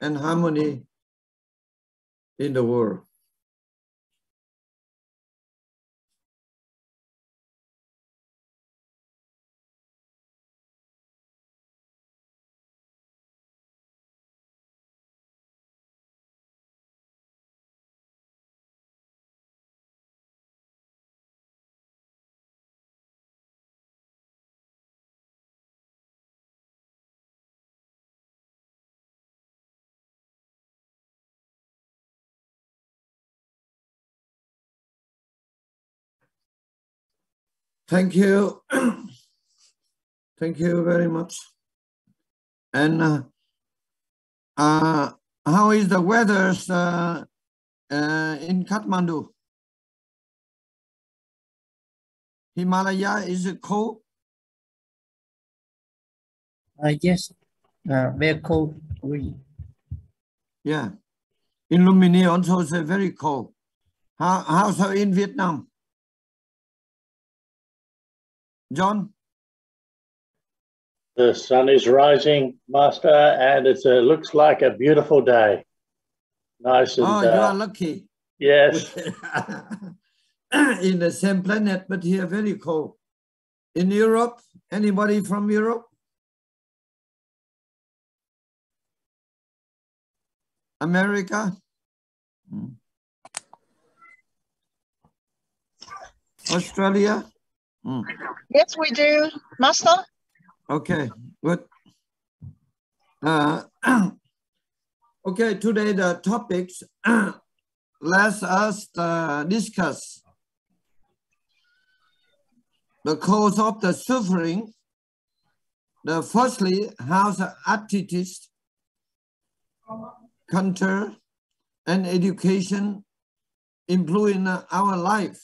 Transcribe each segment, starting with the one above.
and harmony in the world. Thank you. Thank you very much. And how is the weather in Kathmandu? Himalaya, is it cold? Yes, very cold. Yeah. In Lumini also it's very cold. How's it in Vietnam? John? The sun is rising, Master, and it looks like a beautiful day. Nice and... Oh, you are lucky. Yes. In the same planet, but here very cold. In Europe, anybody from Europe? America? Australia? Yes, we do, Master. Okay, good. Okay, today the topics, let us discuss the cause of the suffering. Firstly, how the attitudes, culture, and education influence our life.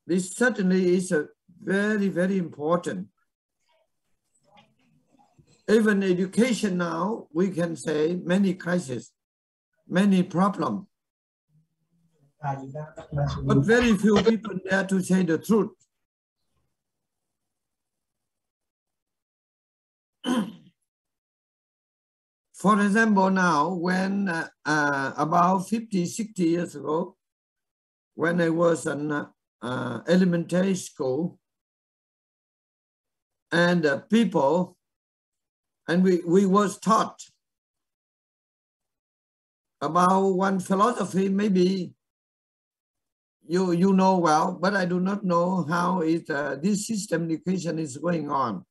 This certainly is a very, very important. Even education now, we can say many crises, many problems. But very few people dare to say the truth. For example, now, when about 50, 60 years ago, when I was in elementary school, and people, and we was taught about one philosophy, maybe you know well, but I do not know how this system education is going on.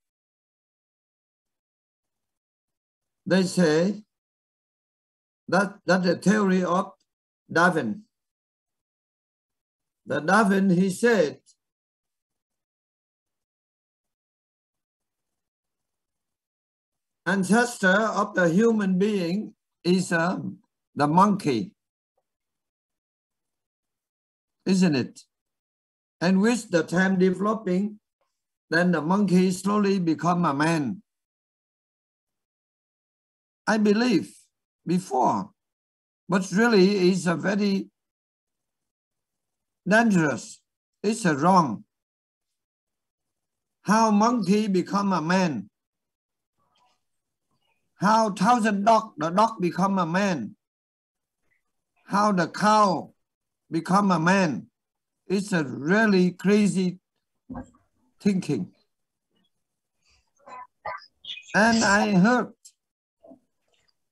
They say that the theory of Darwin. The Darwin, he said, ancestor of the human being is the monkey, isn't it? And with the time developing, then the monkey slowly become a man. I believe before, but really it's a very dangerous. It's a wrong. How monkey become a man? How the dog become a man? How the cow become a man? It's a really crazy thinking. And I heard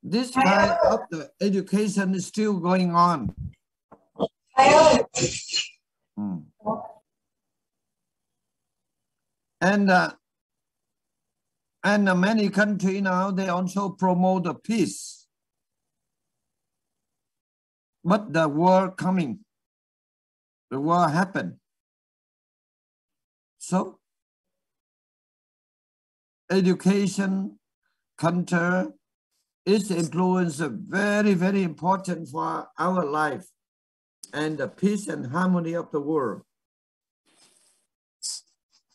this kind of the education is still going on. And many countries now, they also promote the peace. But the war coming, the war happened. So, education, culture, its influence is very, very important for our life and the peace and harmony of the world.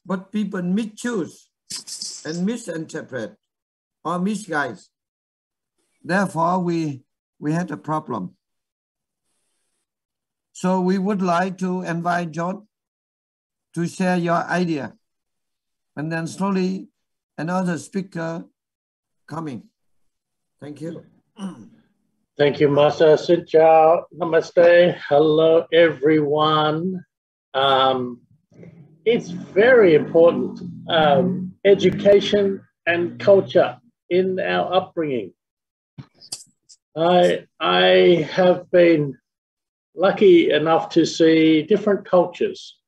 But people misuse and misinterpret or misguide. Therefore, we had a problem. So we would like to invite John to share your idea. And then slowly another speaker coming. Thank you. Thank you, Master. Xin chào. Namaste. Hello, everyone. It's very important, education and culture in our upbringing. I have been lucky enough to see different cultures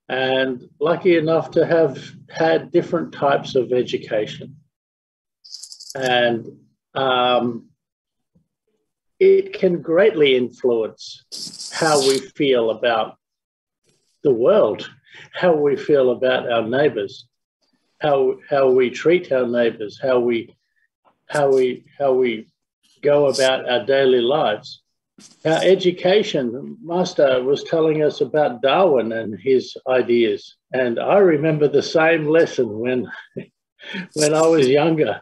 and lucky enough to have had different types of education. And it can greatly influence how we feel about the world, how we feel about our neighbors, how we treat our neighbors, how we go about our daily lives. Our education, Master was telling us about Darwin and his ideas, and I remember the same lesson when I was younger,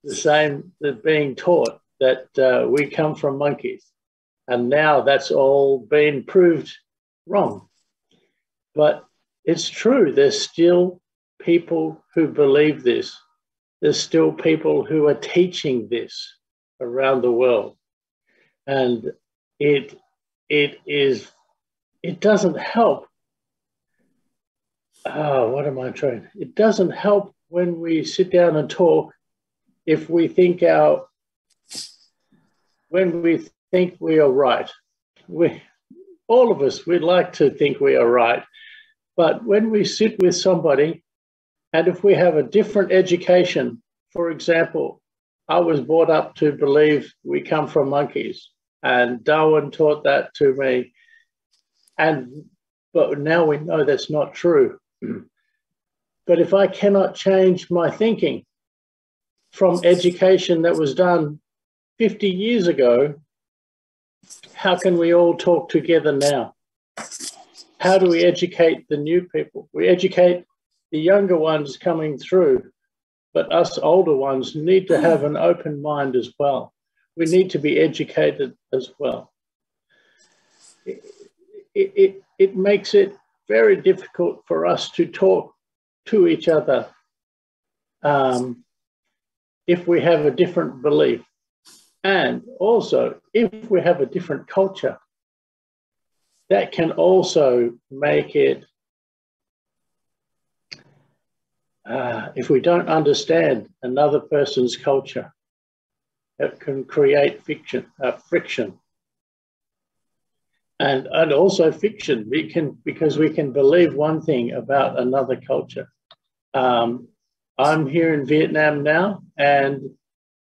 the same being taught that we come from monkeys, and now that's all been proved wrong. But it's true, there's still people who believe this. There's still people who are teaching this around the world. And it doesn't help. It doesn't help when we sit down and talk if we think when we think we are right. All of us, we'd like to think we are right. But when we sit with somebody, and if we have a different education, for example, I was brought up to believe we come from monkeys, and Darwin taught that to me. But now we know that's not true. But if I cannot change my thinking from education that was done 50 years ago, how can we all talk together now? How do we educate the new people? We educate the younger ones coming through, but us older ones need to have an open mind as well. We need to be educated as well. It makes it very difficult for us to talk to each other if we have a different belief, and also if we have a different culture. That can also make it, if we don't understand another person's culture, it can create friction. And also fiction, because we can believe one thing about another culture. I'm here in Vietnam now, and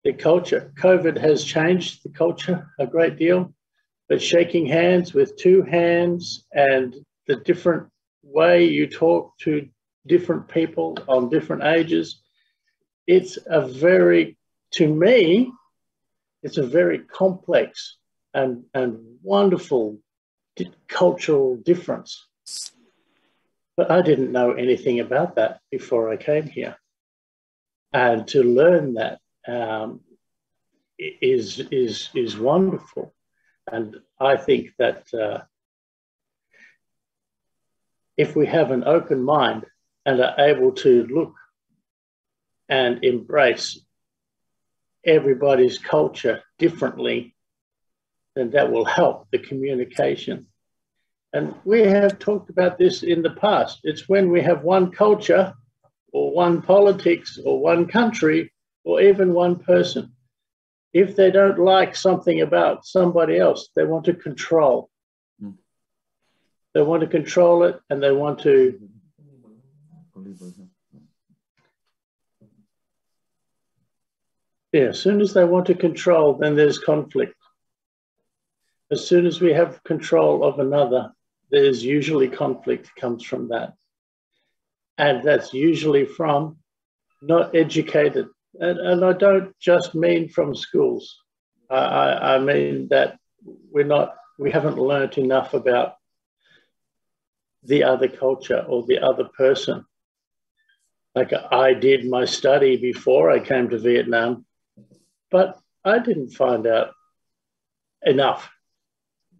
the culture, COVID has changed the culture a great deal, but shaking hands with two hands and the different way you talk to different people on different ages, to me, it's a very complex and wonderful cultural difference. But I didn't know anything about that before I came here. And to learn that is wonderful. And I think that if we have an open mind and are able to look and embrace everybody's culture differently, then that will help the communication. And we have talked about this in the past. It's when we have one culture or one politics or one country or even one person. If they don't like something about somebody else, they want to control. They want to control it, and they want to as soon as they want to control, then there's conflict. As soon as we have control of another, there's usually conflict comes from that. And that's usually from not educated. And I don't just mean from schools. I mean that we haven't learnt enough about the other culture or the other person. Like I did my study before I came to Vietnam, but I didn't find out enough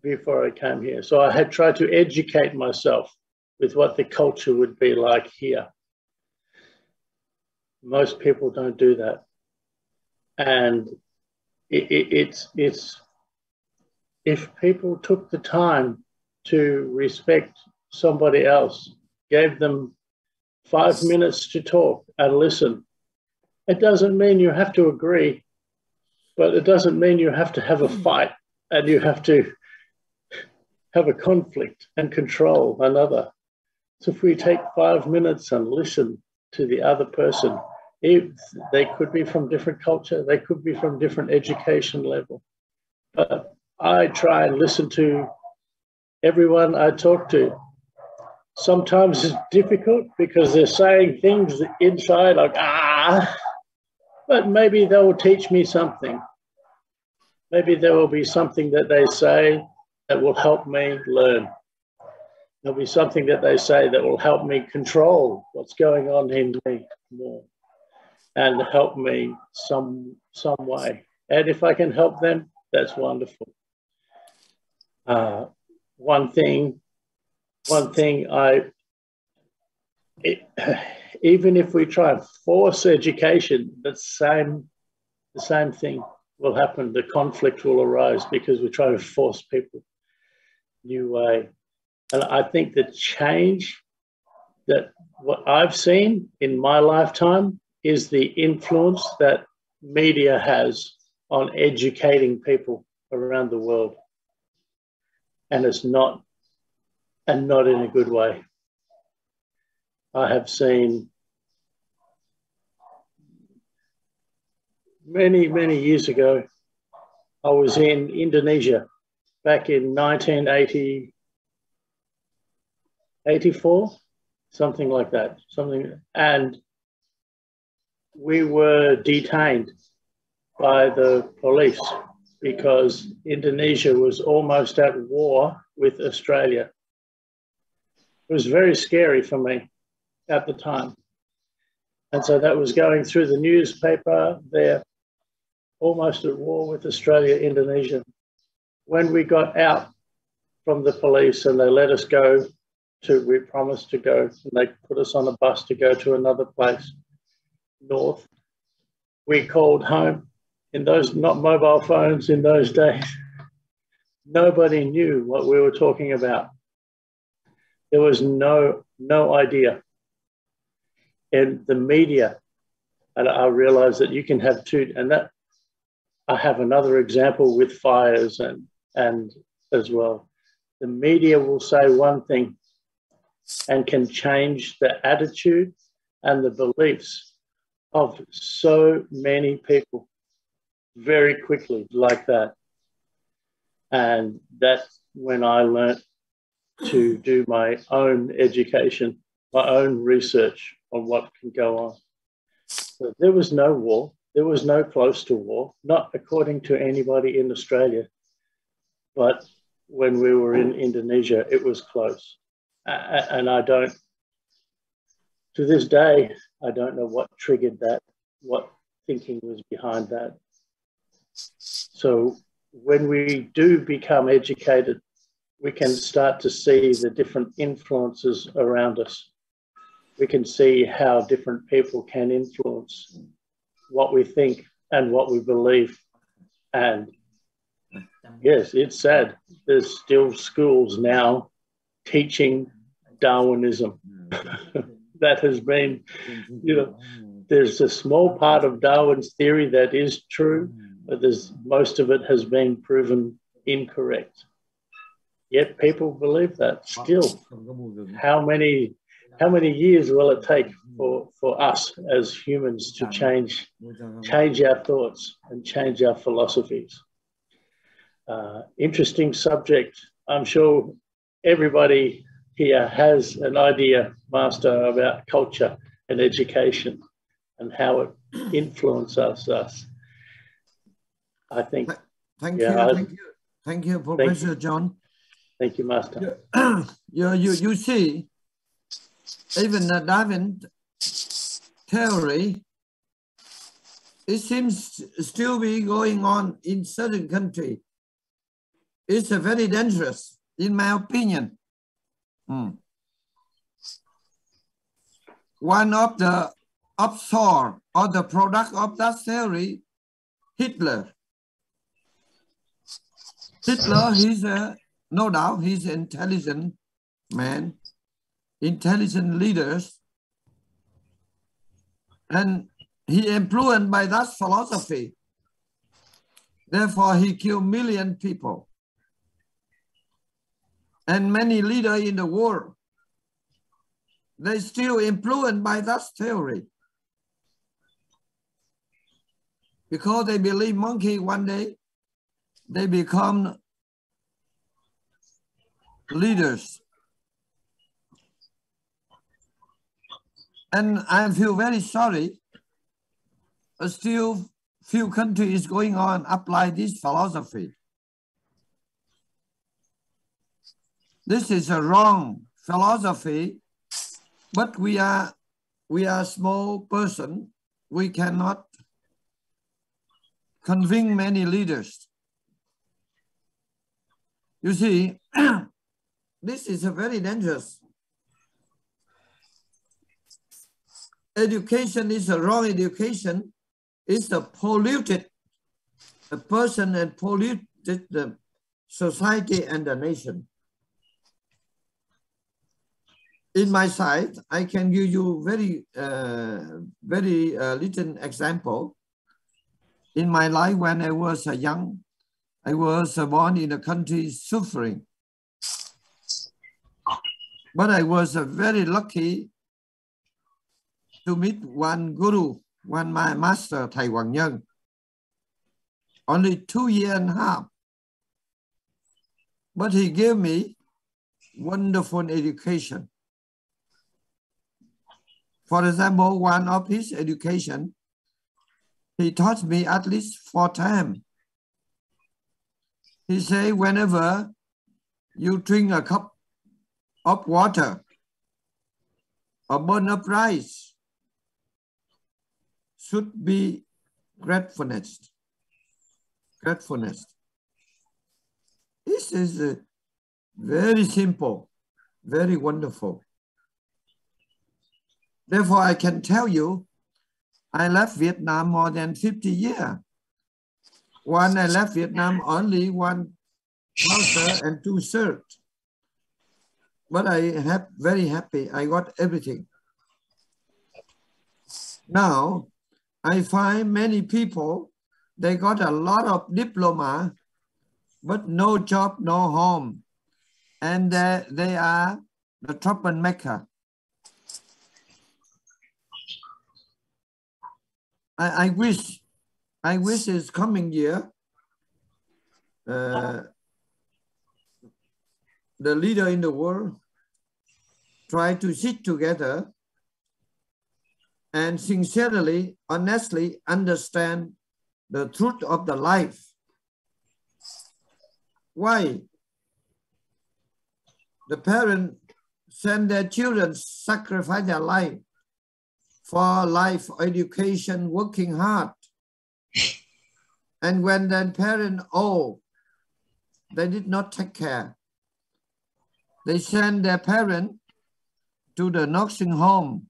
before I came here. So I had tried to educate myself with what the culture would be like here. Most people don't do that. And it's if people took the time to respect somebody else, gave them 5 minutes to talk and listen, it doesn't mean you have to agree, but it doesn't mean you have to have a fight and you have to have a conflict and control another. So if we take 5 minutes and listen to the other person, they could be from different culture, they could be from different education level, but I try and listen to everyone I talk to. Sometimes it's difficult because they're saying things inside like, but maybe they will teach me something. Maybe there will be something that they say that will help me learn. There'll be something that they say that will help me control what's going on in me more and help me some way. And if I can help them, that's wonderful. One thing even if we try and force education, the same thing will happen. The conflict will arise because we try to force people new way. And I think the change that what I've seen in my lifetime is the influence that media has on educating people around the world. And it's not in a good way. I have seen many years ago, I was in Indonesia back in 1984, something like that. And we were detained by the police because Indonesia was almost at war with Australia. It was very scary for me at the time. And so that was going through the newspaper. They're almost at war with Australia, Indonesia. When we got out from the police and they let us go we promised to go, and they put us on a bus to go to another place, north. We called home. In those, not mobile phones in those days, nobody knew what we were talking about. There was no idea. In the media, and I realized that you can have two, and that I have another example with fires and as well. The media will say one thing and can change the attitude and the beliefs of so many people very quickly like that. And that's when I learned to do my own education, my own research on what can go on. So there was no war. There was no close to war, not according to anybody in Australia. But when we were in Indonesia, it was close. And to this day, I don't know what triggered that, what thinking was behind that. So when we do become educated, we can start to see the different influences around us. We can see how different people can influence what we think and what we believe. And yes, it's sad. There's still schools now teaching Darwinism. That has been, there's a small part of Darwin's theory that is true, but most of it has been proven incorrect. Yet people believe that still. How many years will it take for us as humans to change our thoughts and change our philosophies? Interesting subject. I'm sure everybody here has an idea, Master, about culture and education and how it influences us. I think. Thank you, Professor John. Thank you, Master. You see, even the Darwin theory, it seems still be going on in certain country. It's very dangerous, in my opinion. One of the upshot or the product of that theory Hitler. Hitler, he's no doubt, he's an intelligent man, intelligent leaders, and he influenced by that philosophy. Therefore, he killed million people. And many leaders in the world, they still influenced by that theory. Because they believe monkey one day, they become leaders. And I feel very sorry, but still few countries going on apply this philosophy. This is a wrong philosophy, but we are small person. We cannot convince many leaders. You see, this is a very dangerous. Education is a wrong education. It's a polluted the person and polluted the society and the nation. In my side, I can give you very little example. In my life, when I was young, I was born in a country suffering. But I was very lucky to meet one guru, one my master, Thầy Huyền Diệu. Only 2 years and a half. But he gave me wonderful education. For example, one of his education, he taught me at least 4 times. He said, whenever you drink a cup of water or burn up rice, should be gratefulness. Gratefulness. This is very simple, very wonderful. Therefore, I can tell you, I left Vietnam more than 50 years. When I left Vietnam, only 1 trouser and 2 shirts. But I am very happy. I got everything. Now, I find many people, they got a lot of diploma, but no job, no home. And they are the troublemaker. I wish this coming year, the leader in the world try to sit together and sincerely, honestly understand the truth of the life. Why? The parents send their children sacrifice their life for life, education, working hard. And when their parents old, they did not take care. They send their parents to the nursing home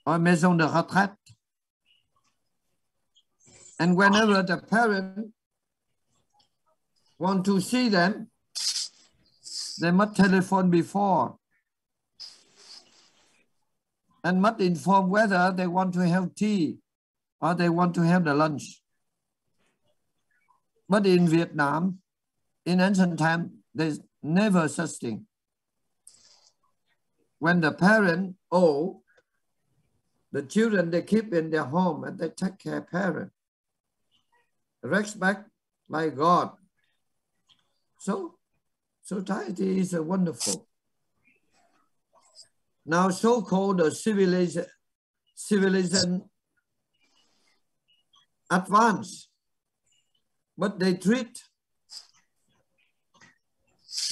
or maison de retraite. And whenever the parents want to see them, they must telephone before and must inform whether they want to have tea or they want to have the lunch. But in Vietnam, in ancient time, there's never such thing. When the parent old, the children they keep in their home and they take care of parents. Respect like God. So society is wonderful. Now so-called civilization advanced, but they treat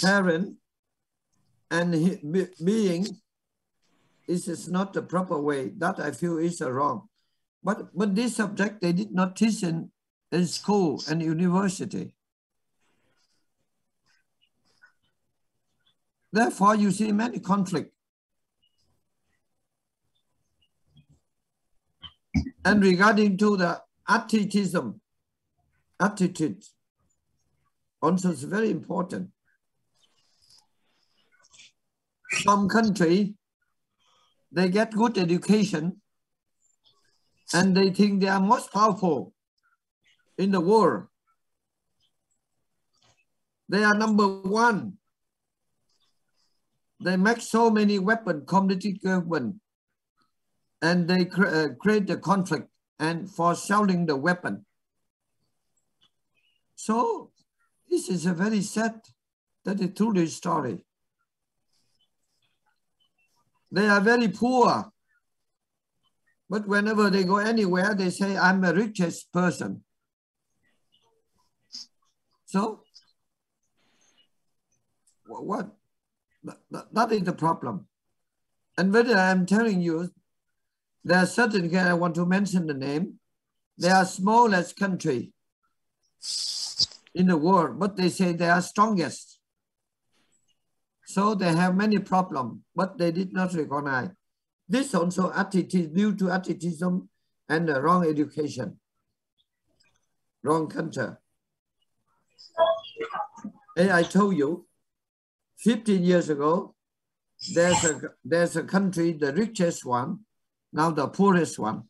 parent and being is not the proper way. That I feel is wrong. But this subject they did not teach in school and university. Therefore, you see many conflicts. And regarding to the attitude also is very important. Some country, they get good education and they think they are most powerful in the world. They are number one. They make so many weapons, community weapons, and they create the conflict and for selling the weapon. So this is a very sad, that is truly story. They are very poor, but whenever they go anywhere, they say, I'm the richest person. So what? That is the problem. And whether I'm telling you, there are certain, I want to mention the name, they are smallest country in the world, but they say they are strongest. So they have many problems, but they did not recognize. This also attitude due to attitude and the wrong education, wrong culture. Hey, I told you, 15 years ago, there's a country, the richest one, now the poorest one.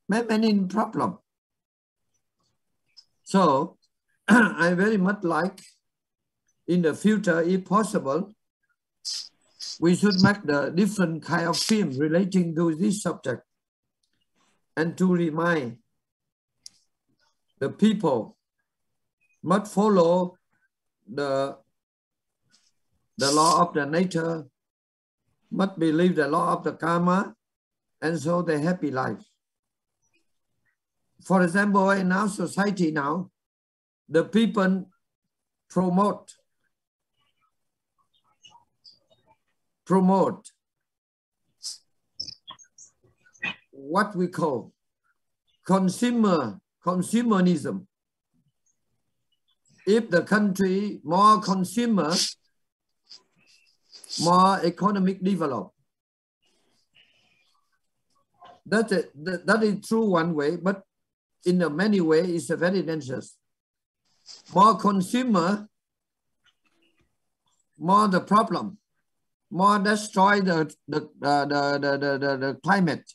Many problem. So I very much like in the future, if possible, we should make the different kind of film relating to this subject and to remind the people must follow the law of the nature, must believe the law of the karma, and so the happy life. For example, in our society now, the people promote what we call consumerism. If the country more consumer, more economic develop. That is true one way, but in a many ways it's a very dangerous. More consumer, more the problem, more destroy the climate,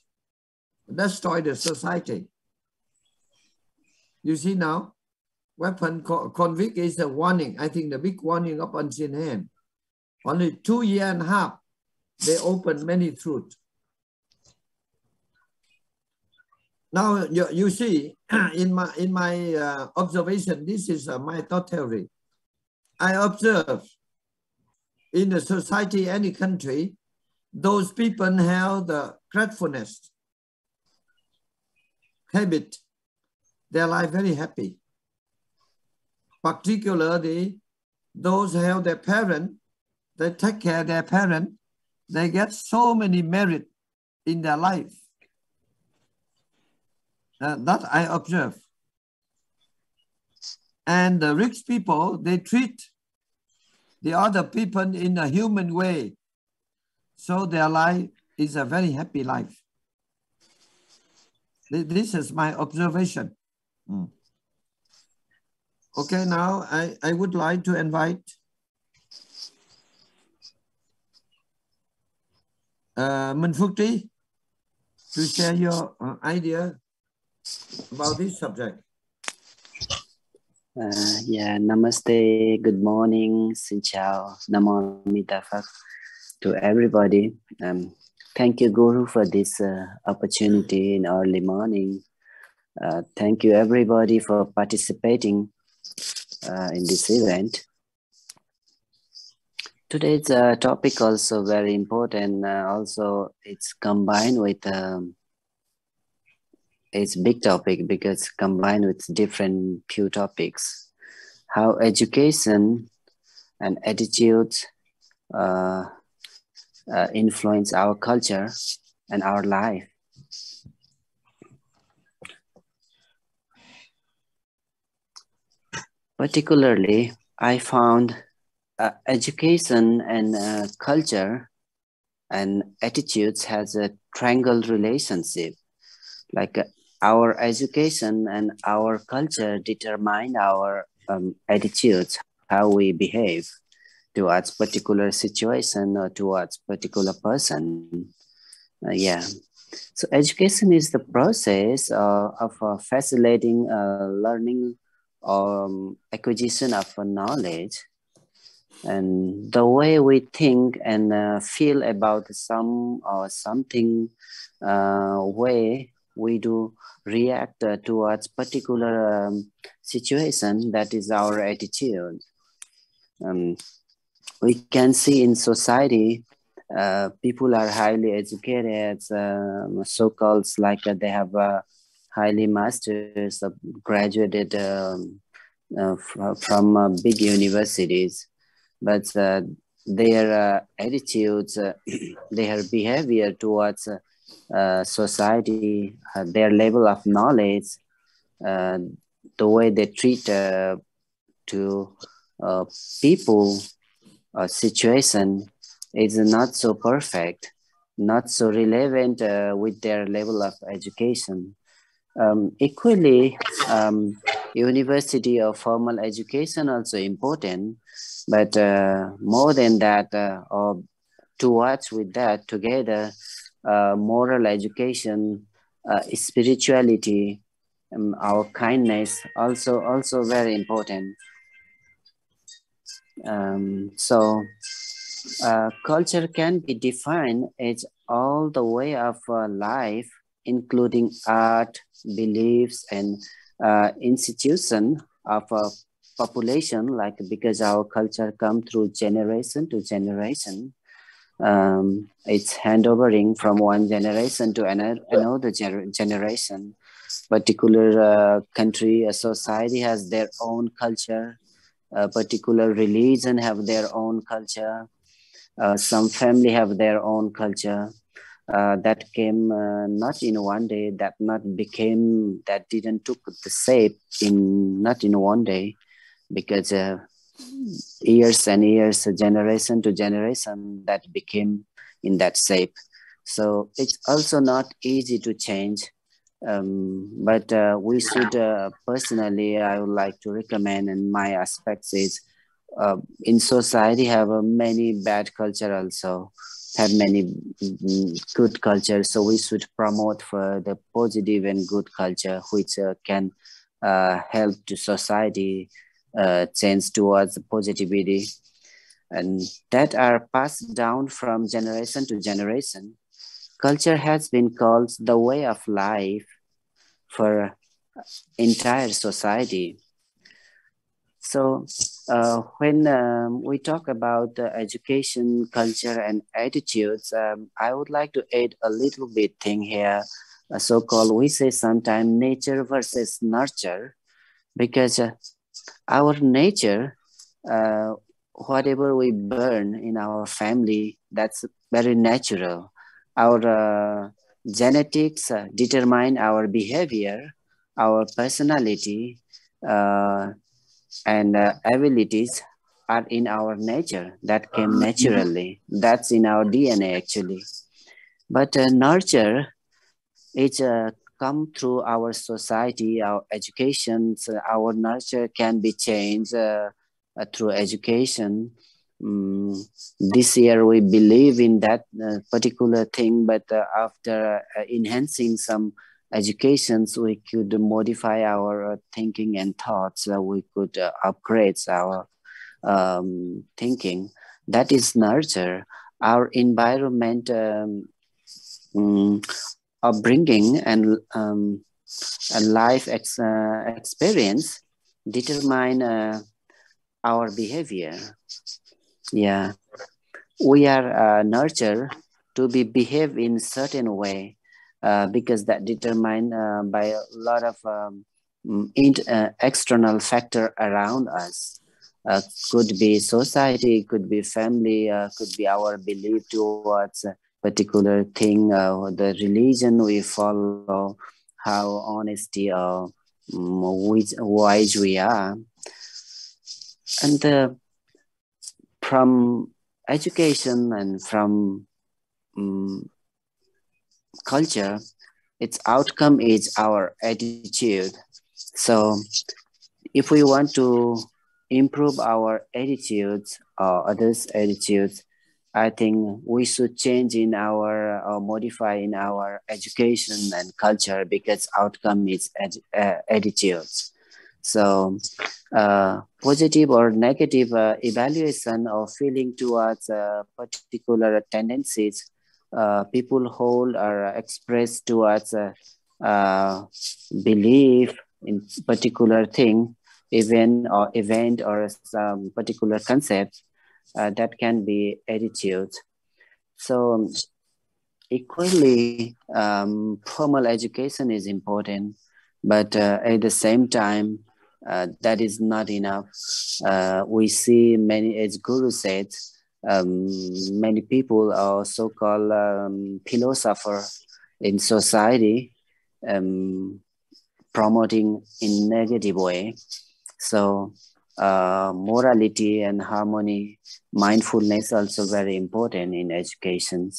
destroy the society. You see now, weapon convict is a warning. I think the big warning of unseen hand. Only 2.5 years, they open many truths. Now you see, in my observation, this is my thought theory. I observe in the society, any country, those people have the gratefulness habit. Their life very happy. Particularly those who have their parents, they take care of their parents, they get so many merit in their life. That I observe. And the rich people, they treat the other people in a human way. So their life is a very happy life. This is my observation. Okay, now I would like to invite Minh Phước Trí to share your idea about this subject. Yeah, namaste, good morning, xin chào, Namo Mita Phật to everybody. Thank you, Guru, for this opportunity in early morning. Thank you, everybody, for participating in this event. Today's topic also very important. Also, it's combined with it's big topic because combined with different few topics. How education and attitudes influence our culture and our life. Particularly, I found education and culture and attitudes has a triangle relationship. Like our education and our culture determine our attitudes, how we behave towards particular situation or towards particular person. Yeah. So education is the process of facilitating learning or acquisition of knowledge, and the way we think and feel about some or something, way we do react towards particular situation, that is our attitude. We can see in society, people are highly educated, so-called like they have highly masters, graduated from big universities, but their attitudes, their behavior towards society, their level of knowledge, the way they treat to people or situation is not so perfect, not so relevant with their level of education. Equally, university or formal education also important, but more than that, or towards with that together, moral education, spirituality, our kindness also very important. So culture can be defined as all the way of life, including art, beliefs, and institution of a population, like because our culture come through generation to generation. It's handovering from one generation to another generation. Particular country, a society has their own culture. A particular religion have their own culture. Some family have their own culture. That came not in one day, that didn't took the shape not in one day, because years and years, generation to generation, that became in that shape. So it's also not easy to change. But we should, personally, I would like to recommend, and my aspects is, in society have many bad culture also, have many good culture. So we should promote for the positive and good culture, which can help to society change towards positivity, and that are passed down from generation to generation. Culture has been called the way of life for entire society. So when we talk about education, culture, and attitudes, I would like to add a little bit thing here. So-called, we say sometimes nature versus nurture, because our nature, whatever we burn in our family, that's very natural. Our genetics determine our behavior, our personality, and abilities are in our nature, that came naturally. That's in our DNA actually. But nurture, it's come through our society, our education. So our nurture can be changed through education. This year we believe in that particular thing, but after enhancing some educations, we could modify our thinking and thoughts. We could upgrade our thinking. That is nurture. Our environment, upbringing, and life experience determine our behavior. Yeah, we are nurtured to behave in certain way, because that determined by a lot of external factor around us. Could be society, could be family, could be our belief towards a particular thing, the religion we follow, how honesty or which wise we are. And from education and from culture, its outcome is our attitude. So if we want to improve our attitudes or others' attitudes, I think we should change in our or modify in our education and culture, because outcome is attitudes. So positive or negative evaluation or feeling towards particular tendencies people hold or express towards belief in particular thing, event or some particular concept, that can be attitudes. So equally, formal education is important, but at the same time, that is not enough. We see many, as Guru said, many people are so-called philosophers in society, promoting in negative way. So morality and harmony, mindfulness also very important in education.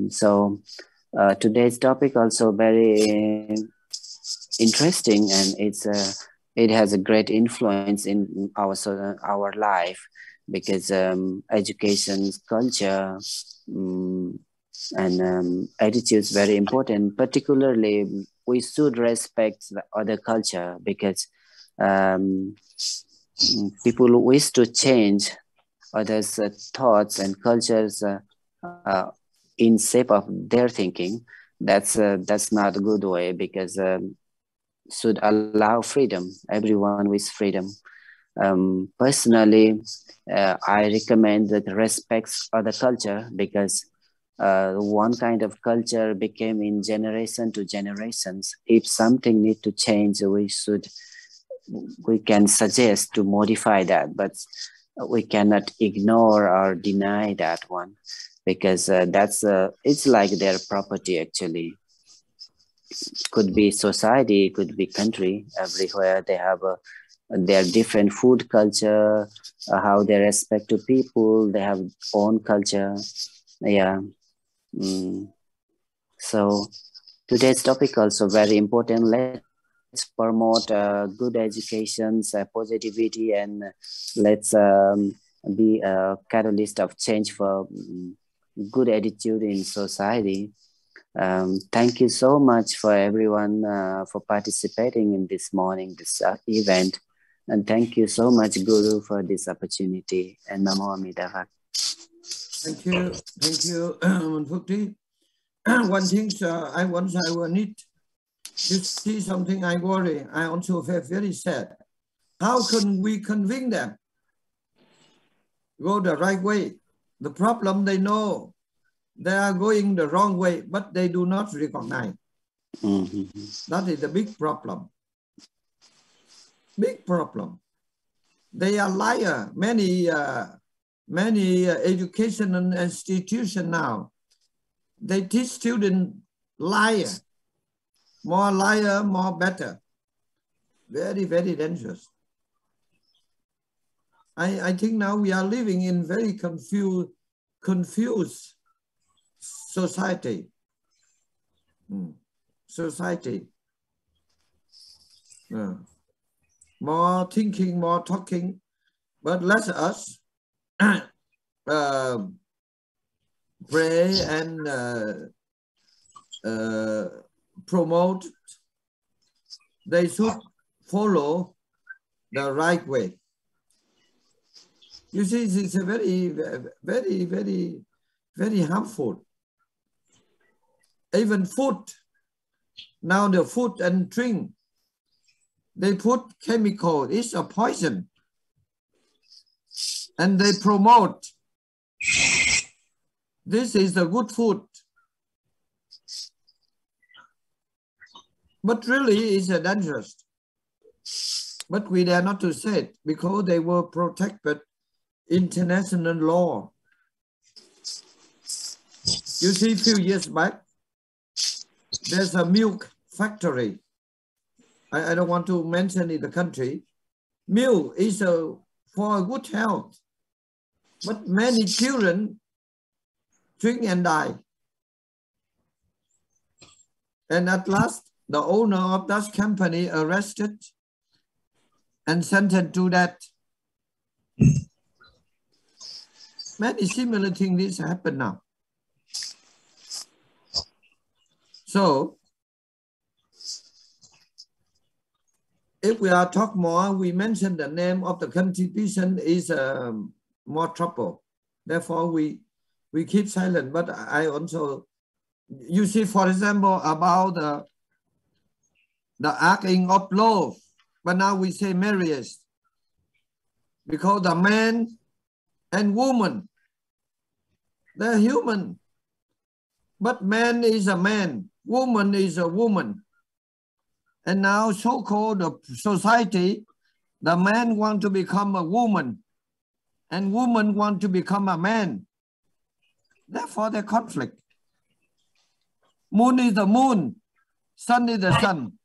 So today's topic also very interesting, and it has a great influence in our life, because education, culture, and attitudes very important. Particularly, we should respect the other culture, because people wish to change others' thoughts and cultures in shape of their thinking. That's not a good way, because should allow freedom. Everyone with freedom. Personally, I recommend that respects other culture, because one kind of culture became in generation to generations. If something need to change, we can suggest to modify that, but we cannot ignore or deny that one, because it's like their property actually. Could be society, could be country. Everywhere they have their different food culture, how they respect to people. They have own culture. Yeah. So today's topic also very important. Let's promote good education, positivity, and let's be a catalyst of change for good attitude in society. Thank you so much for everyone for participating in this morning, this event. And thank you so much, Guru, for this opportunity. And Namo Amida. Thank you, Manfukti. One thing I will need to see something I worry. I also feel very sad. How can we convince them go the right way? The problem, they know they are going the wrong way, but they do not recognize. That is the big problem. Big problem. They are liar. Many educational institutions now, they teach students liar. More liar, more better. Very, very dangerous. I think now we are living in very confused society. Society. More thinking, more talking, but let us pray and promote. They should follow the right way. You see, it's a very, very, very, very harmful. Even food, now the food and drink, they put chemical, it's a poison. And they promote, this is the good food. But really it's a dangerous. But we dare not to say it, because they were protected international law. You see, a few years back, there's a milk factory. I don't want to mention in the country. Milk is for good health, but many children drink and die. And at last, the owner of that company arrested and sentenced to death. Many similar things happen now. So, if we are talk more, we mention the name of the contribution is more trouble. Therefore, we keep silent. But I also, you see, for example, about the acting of love. But now we say marriage, because the man and woman, they're human. But man is a man, woman is a woman. And now so-called society, the man want to become a woman and woman want to become a man. Therefore, the conflict. Moon is the moon, sun is the sun.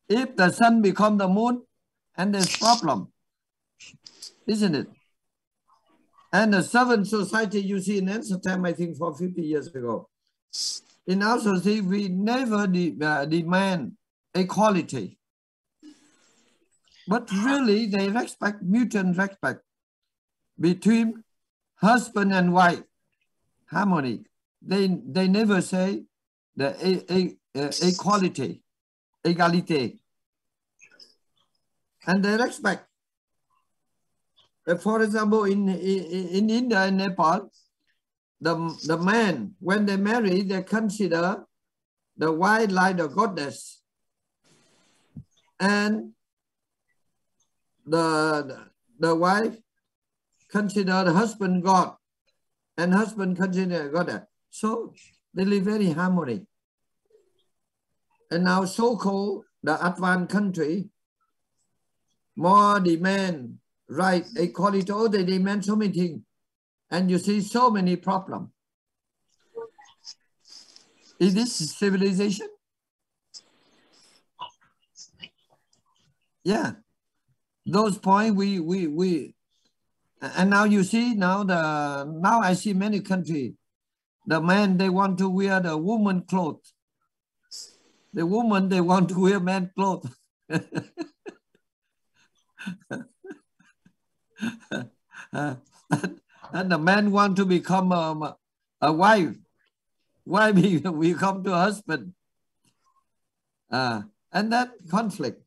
If the sun become the moon, and there's problem, isn't it? And the seventh society you see in ancient time, I think for 50 years ago. In our society, we never demand equality. But really, they respect, mutual respect between husband and wife, harmony. They never say the equality, egalite. And they respect. For example, in India and Nepal, the man, when they marry, they consider the wife like the goddess. And the wife consider the husband God, and husband consider God. So they live very harmony. And now so-called the advanced country, more demand, right, equality, oh, they demand so many things. And you see so many problems. Is this civilization? Yeah. Those points we and now you see now I see many countries, the men they want to wear the woman clothes. The woman they want to wear man clothes. And the man want to become a wife. Why we come to a husband? And that conflict.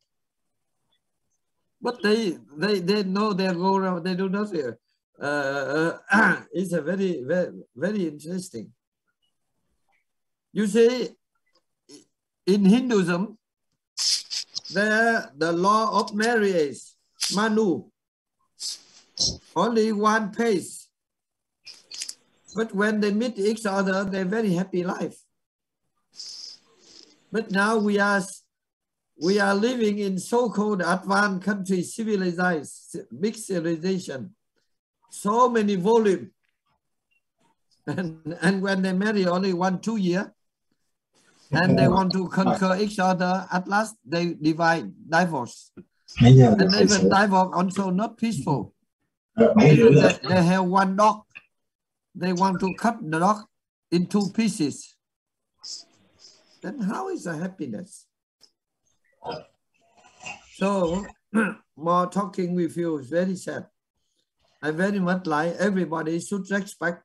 But they know they go around, they do not fear. It's a very, very, very interesting. You see, in Hinduism, the law of marriage, Manu, only one pace. But when they meet each other, they're very happy life. But now we are living in so-called advanced country, civilized, big civilization, so many volume. And when they marry only 1-2 years, and they want to conquer each other, at last they divorce. And even divorce also not peaceful. Even they have one dog. They want to cut the dog in 2 pieces. Then how is the happiness? So, more talking with you is very sad. I very much like everybody should respect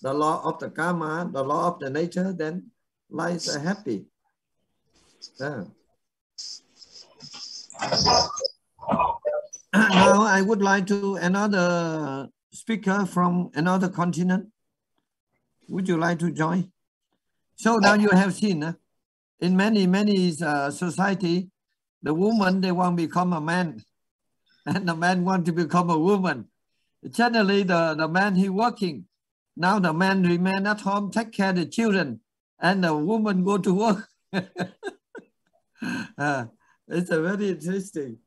the law of the karma, the law of the nature, then life is happy. Now I would like to another speaker from another continent. Would you like to join? So now you have seen in many society, the woman, they want to become a man, and the man want to become a woman. Generally, the man he working. Now the man remain at home, take care of the children, and the woman go to work. It's a very interesting.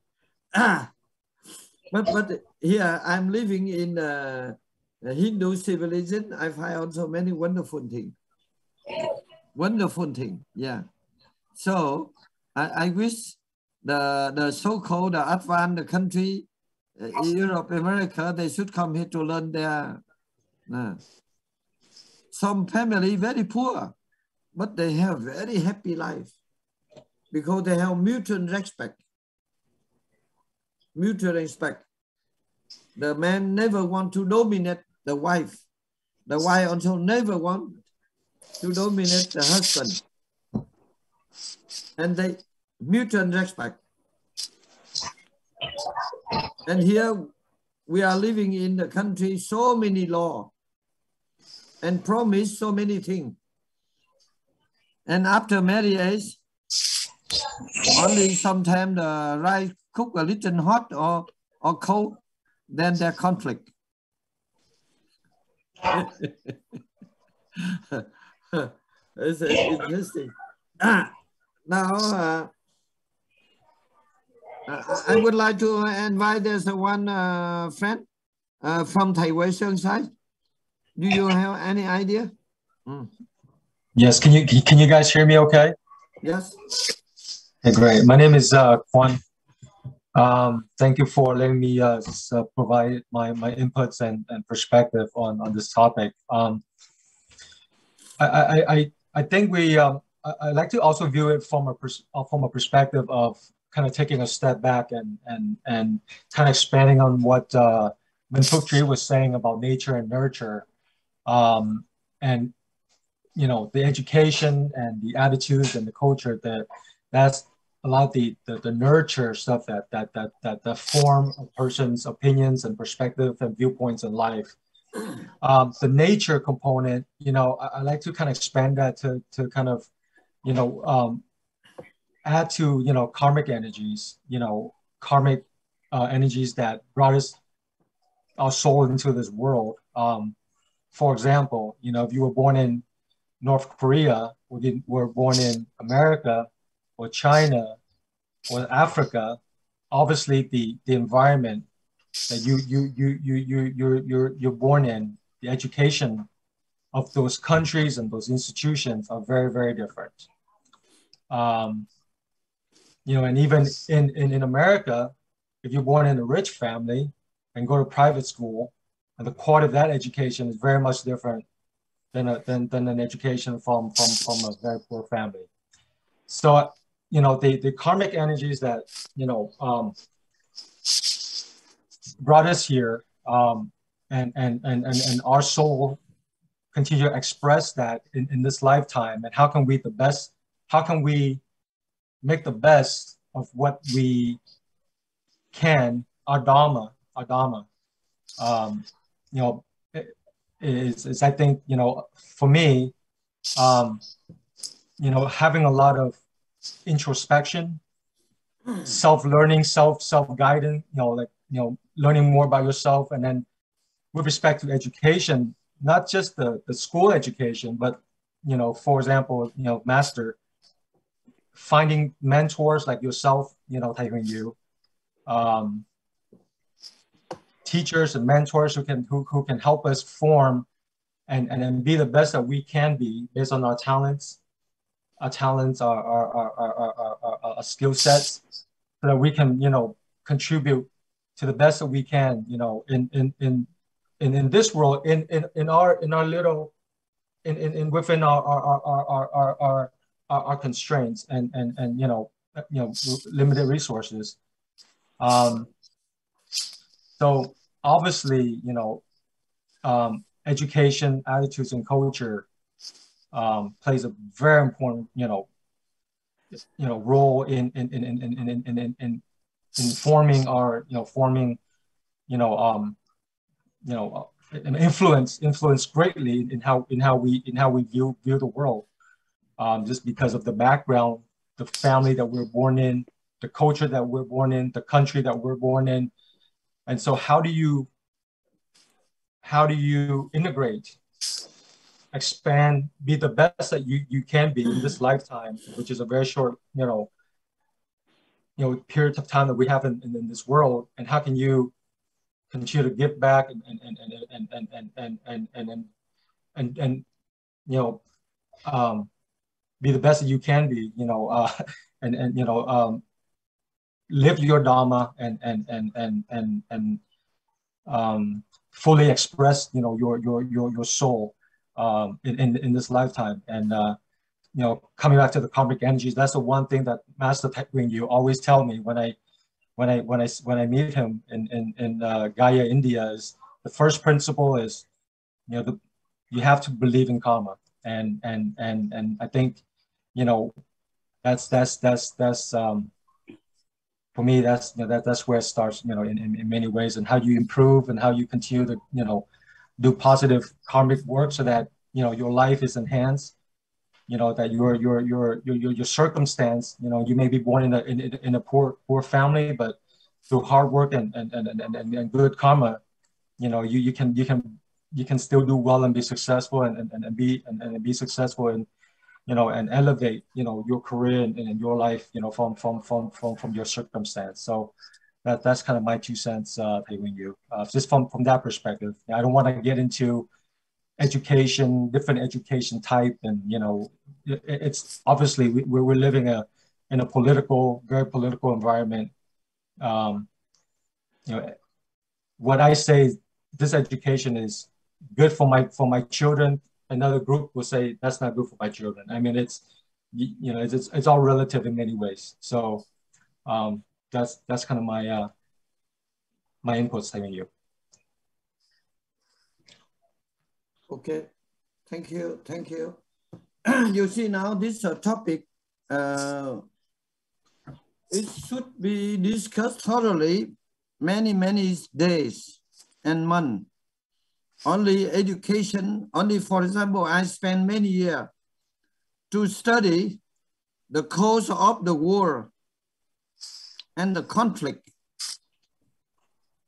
But here I'm living in a Hindu civilization. I find also many wonderful things. Wonderful thing, yeah. So I wish the so-called advanced country, Europe, America, they should come here to learn their. Some family very poor, but they have very happy life because they have mutual respect. Mutual respect. The man never want to dominate the wife. The wife also never want to dominate the husband. And they mutual respect. And here we are living in the country, so many law and promise so many things. And after marriage, only sometimes the rice cook a little hot or cold, then there conflict. It's interesting. Now, I would like to invite there's one friend from Thầy Huyền side. Do you have any idea? Yes, can you guys hear me okay? Yes. Okay, great. My name is Khoản. Thank you for letting me just, provide my inputs and perspective on this topic. I think I like to also view it from a perspective of kind of taking a step back and kind of expanding on what Thúc was saying about nature and nurture, and you know, the education and the attitudes and the culture that's a lot of the nurture stuff that form a person's opinions and perspective and viewpoints in life. The nature component, you know, I like to kind of expand that to kind of, you know, add to, you know, karmic energies, you know, karmic energies that brought our soul into this world. For example, you know, if you were born in North Korea, or you were born in America or China or Africa, obviously the environment that you're born in, the education of those countries and those institutions are very, very different. You know, and even in America, if you're born in a rich family and go to private school, and the quality of that education is very much different than an education from a very poor family. So, you know, the karmic energies that, you know, brought us here, and our soul continue to express that in this lifetime, and how can we make the best of what we can, our dharma, you know, is I think, you know, for me, you know, having a lot of introspection, self-learning, self-guidance, you know, like, you know, learning more about yourself. And then with respect to education, not just the school education, but, you know, for example, you know, master, finding mentors like yourself, you know, Thầy Huyền Diệu, teachers and mentors who can help us form and be the best that we can be based on our talents, our skill sets, so that we can, you know, contribute to the best that we can, you know, in this world, in our little, within our constraints and you know limited resources. So obviously, you know, education, attitudes, and culture plays a very important, you know, role in forming our, and influence greatly in how we view the world, just because of the background, the family that we're born in, the culture that we're born in, the country that we're born in. And so how do you integrate, expand, be the best that you can be in this lifetime, which is a very short, period of time that we have in this world, and how can you continue to give back and be the best that you can be, live your dharma and fully express your soul in this lifetime. And coming back to the karmic energies, that's the one thing that Master Thầy Huyền Diệu always tell me when I meet him in Gaya, India, is the first principle is, you have to believe in karma, and I think, that's for me, that's where it starts, in many ways, and how you improve and how you continue to, do positive karmic work so that, your life is enhanced, that your circumstance, you may be born in a poor family, but through hard work and good karma, you can still do well and be successful and be successful and and elevate your career and your life from your circumstance. So that's kind of my 2 cents, Thầy Huyền Diệu, just from that perspective. I don't want to get into education, different education type, and it's obviously we're living in a very political environment. What I say, this education is good for my children. Another group will say that's not good for my children. I mean, it's all relative in many ways. So that's kind of my inputs, Thầy Huyền Diệu. Okay, thank you. You see, now this topic, it should be discussed thoroughly many days and months. Only education, for example, I spent many years to study the cause of the war and the conflict.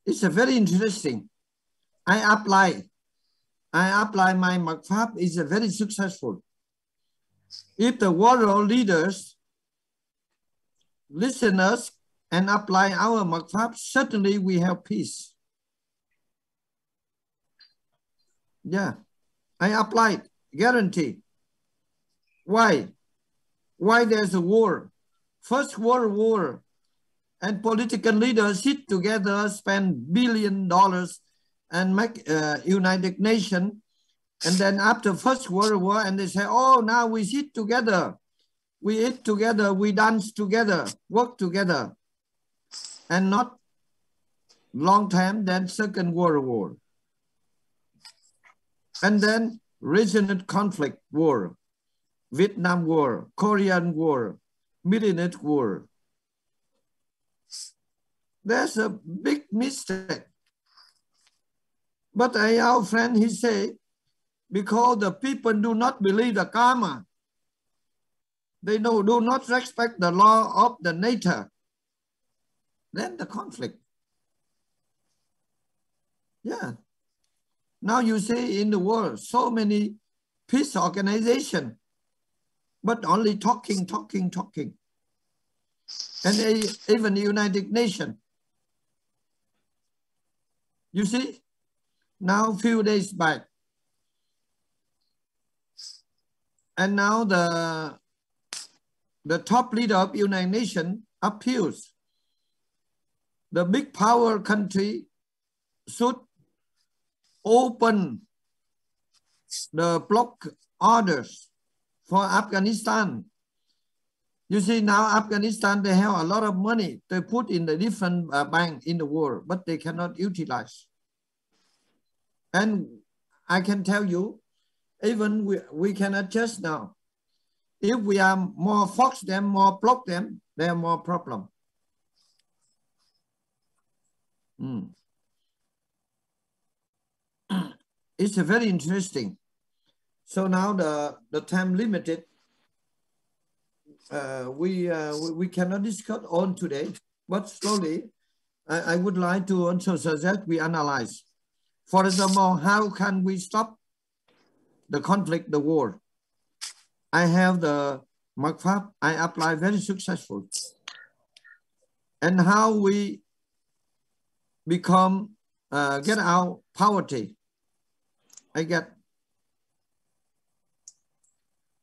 It's very interesting. I apply my mật pháp, is very successful. If the world leaders listen us and apply our mật pháp, certainly we have peace. Yeah, I applied, guarantee. Why? Why there's a war? First World War, and political leaders sit together, spend $1 billion and make United Nations. And then after First World War, and they say, oh, now we sit together, we eat together, we dance together, work together. And not long time, then Second World War. And then regional conflict war, Vietnam War, Korean War, Middle East War. That's a big mistake. But our friend, he say, because the people do not believe the karma, they do not respect the law of the nature, then the conflict. Yeah. Now you see in the world, so many peace organizations, but only talking. And even the United Nations. You see, now few days back, and now the top leader of United Nations appeals the big power country should open the block orders for Afghanistan. You see, now Afghanistan, they have a lot of money they put in the different banks in the world, but they cannot utilize. And I can tell you, even we can adjust now. If we are more force them, more block them, they have more problem. It's very interesting. So now the time limited. We cannot discuss on today, but slowly I would like to also suggest we analyze. For example, how can we stop the conflict, the war? I have the mật pháp, I apply very successful. And how we become, get out poverty. I get.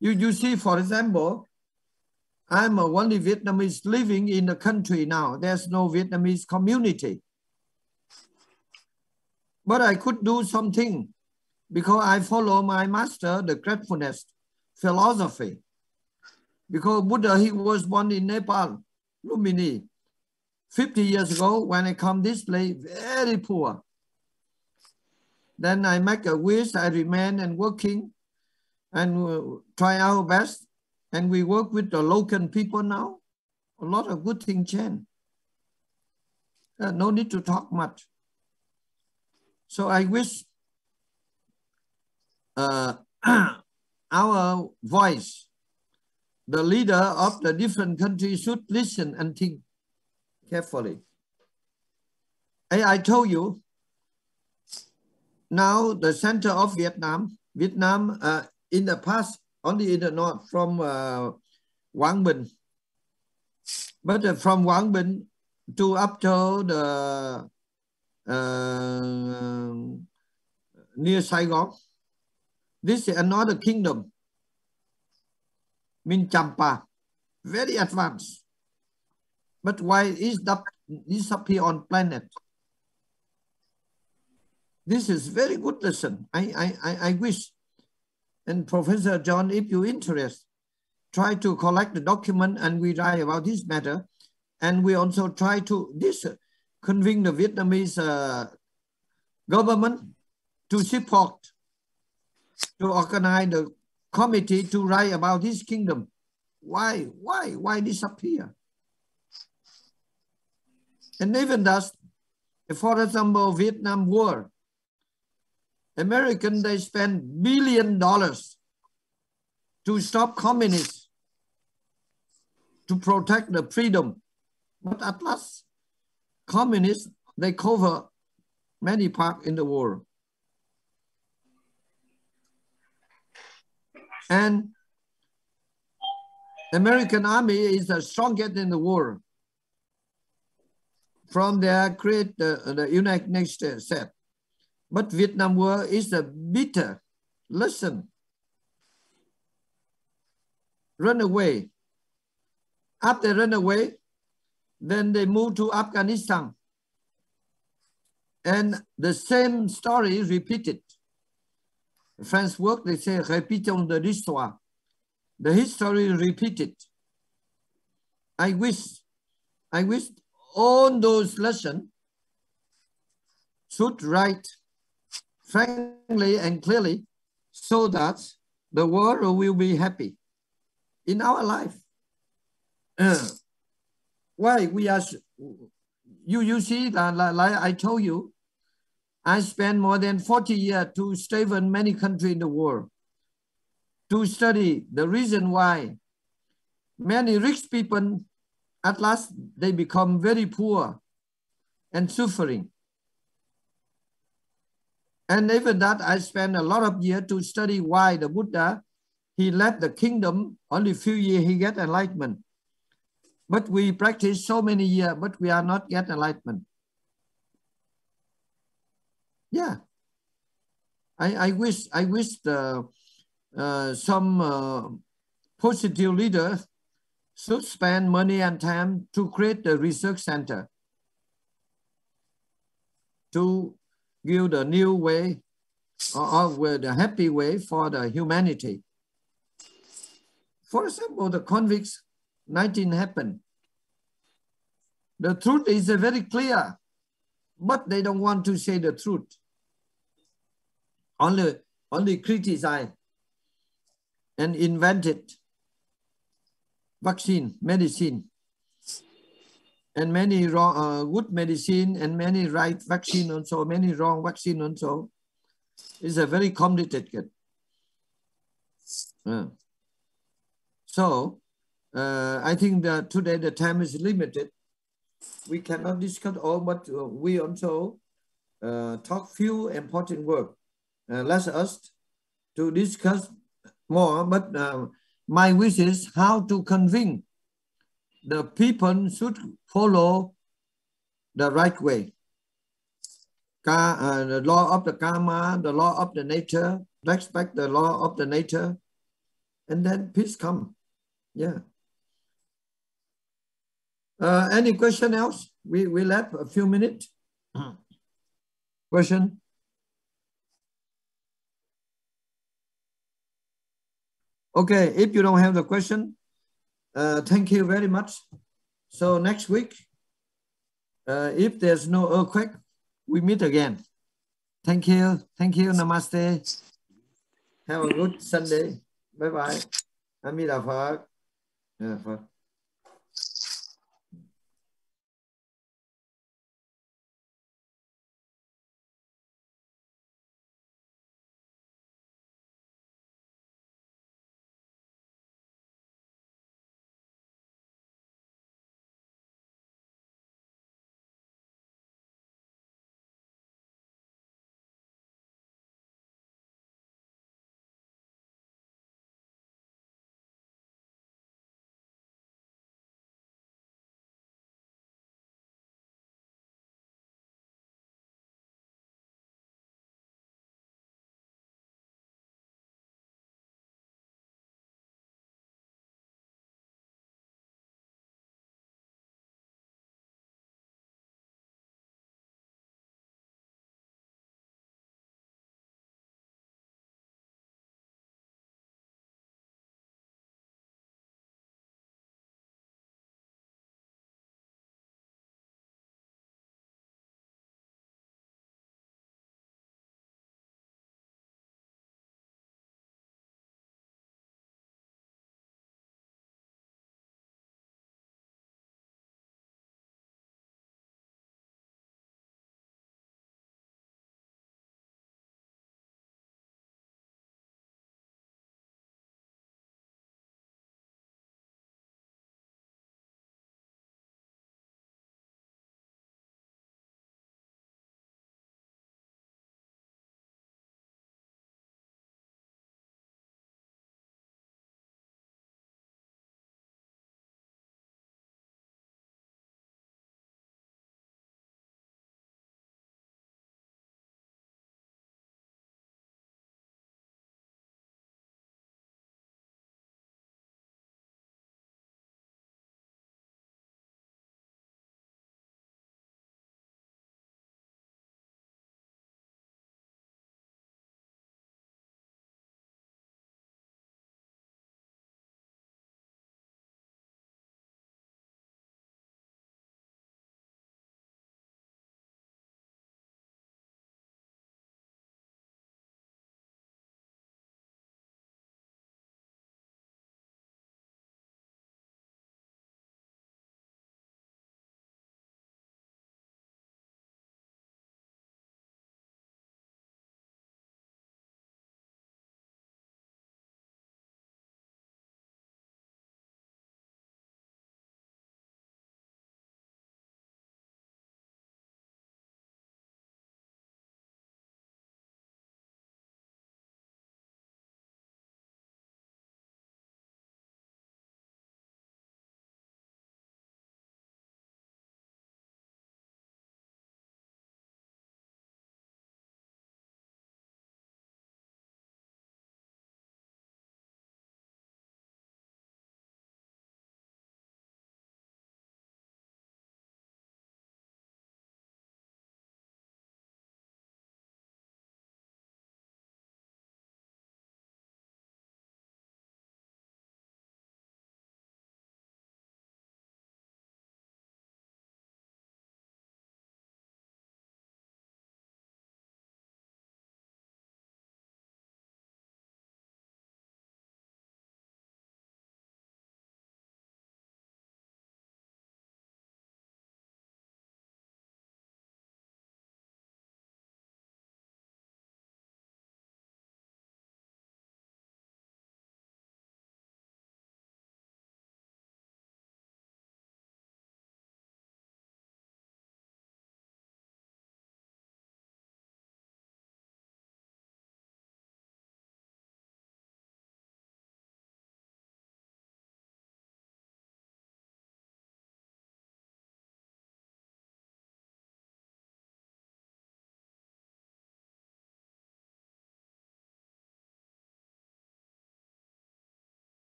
You see, for example, I'm a only Vietnamese living in the country now. There's no Vietnamese community. But I could do something because I follow my master, the gratefulness philosophy. Because Buddha, he was born in Nepal, Lumini. 50 years ago, when I come this place, very poor. Then I make a wish, I remain and working and try our best. And we work with the local people now. A lot of good things change. No need to talk much. So I wish our voice, the leader of the different countries should listen and think carefully. I told you, now the center of Vietnam in the past, only in the north from Quảng Bình. But from Quảng Bình to up to the near Saigon, this is another kingdom, mean Champa, very advanced. But why is that disappear on planet? This is very good lesson. I wish. And Professor John, if you're interested, try to collect the document and we write about this matter. And we also try to convince the Vietnamese government to support, to organize the committee to write about this kingdom. Why disappear? And even that, for example, Vietnam War, Americans, they spend $1 billion to stop communists, to protect the freedom. But at last, communists, they cover many parts in the world. And American army is the strongest in the world. From their create the United Nations said. But Vietnam War is a bitter lesson. Run away. After run away, then they move to Afghanistan. And the same story is repeated. French word, they say, répétons de l'histoire. The history is repeated. I wish all those lessons should write frankly and clearly so that the world will be happy in our life. Why we are, you see, like I told you, I spent more than 40 years to stay in many countries in the world to study the reason why many rich people at last they become very poor and suffering. And even that, I spent a lot of years to study why the Buddha, he left the kingdom, only a few years he get enlightenment. But we practice so many years, but we are not get enlightenment. Yeah, I wish the some positive leader should spend money and time to create the research center to give the new way or the happy way for the humanity. For example, the convicts 19 happened. The truth is very clear, but they don't want to say the truth. Only criticize and invented vaccine, medicine, and many wrong, good medicine and many right vaccine also, many wrong vaccine also. It's a very complicated. So I think that today the time is limited. We cannot discuss all, but we also talk few important words. Let us to discuss more, but my wish is how to convince the people should follow the right way. The law of the karma, the law of the nature, respect the law of the nature, and then peace come. Yeah. Any question else? We'll have a few minutes. Question? Okay, if you don't have the question, Thank you very much. So next week, if there's no earthquake, we meet again. Thank you. Thank you. Namaste. Have a good Sunday. Bye bye. Amida Phật.